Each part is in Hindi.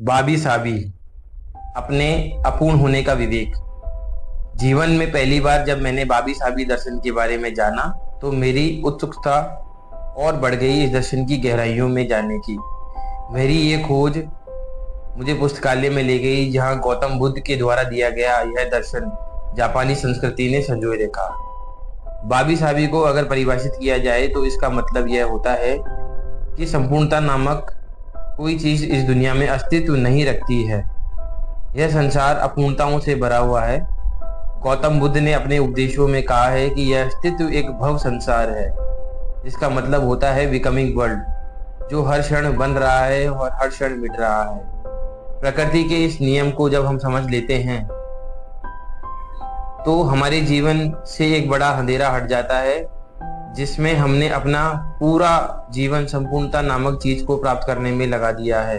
बाबी साबी, अपने अपूर्ण होने का विवेक। जीवन में पहली बार जब मैंने बाबी साबी दर्शन के बारे में जाना तो मेरी उत्सुकता और बढ़ गई इस दर्शन की गहराइयों में जाने की। मेरी ये खोज मुझे पुस्तकालय में ले गई जहाँ गौतम बुद्ध के द्वारा दिया गया यह दर्शन जापानी संस्कृति ने संजोए रखा। बाबी साबी को अगर परिभाषित किया जाए तो इसका मतलब यह होता है कि संपूर्णता नामक कोई चीज इस दुनिया में अस्तित्व नहीं रखती है। यह संसार अपूर्णताओं से भरा हुआ है। गौतम बुद्ध ने अपने उपदेशों में कहा है कि यह अस्तित्व एक भव संसार है। इसका मतलब होता है बिकमिंग वर्ल्ड, जो हर क्षण बन रहा है और हर क्षण मिट रहा है। प्रकृति के इस नियम को जब हम समझ लेते हैं तो हमारे जीवन से एक बड़ा अंधेरा हट जाता है जिसमें हमने अपना पूरा जीवन संपूर्णता नामक चीज को प्राप्त करने में लगा दिया है।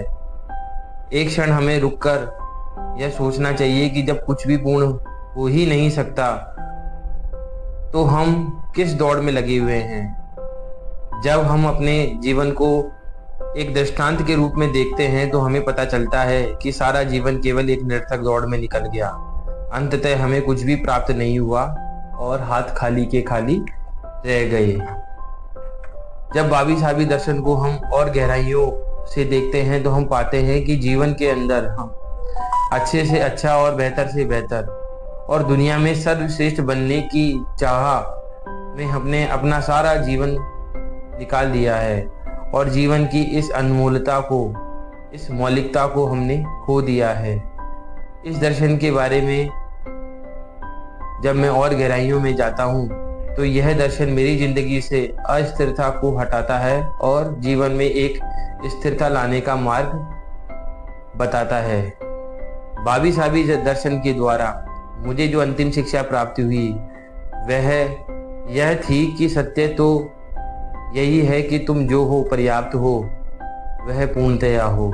एक क्षण हमें रुककर यह सोचना चाहिए कि जब कुछ भी पूर्ण हो ही नहीं सकता तो हम किस दौड़ में लगे हुए हैं। जब हम अपने जीवन को एक दृष्टांत के रूप में देखते हैं तो हमें पता चलता है कि सारा जीवन केवल एक निरर्थक दौड़ में निकल गया। अंततः हमें कुछ भी प्राप्त नहीं हुआ और हाथ खाली के खाली रह गए। जब बाबी साबी दर्शन को हम और गहराइयों से देखते हैं तो हम पाते हैं कि जीवन के अंदर हम अच्छे से अच्छा और बेहतर से बेहतर और दुनिया में सर्वश्रेष्ठ बनने की चाह में हमने अपना सारा जीवन निकाल दिया है और जीवन की इस अनमोलता को, इस मौलिकता को हमने खो दिया है। इस दर्शन के बारे में जब मैं और गहराइयों में जाता हूँ तो यह दर्शन मेरी जिंदगी से अस्थिरता को हटाता है और जीवन में एक स्थिरता लाने का मार्ग बताता है। बाबी साबी दर्शन के द्वारा मुझे जो अंतिम शिक्षा प्राप्त हुई वह यह थी कि सत्य तो यही है कि तुम जो हो पर्याप्त हो, वह पूर्णतया हो।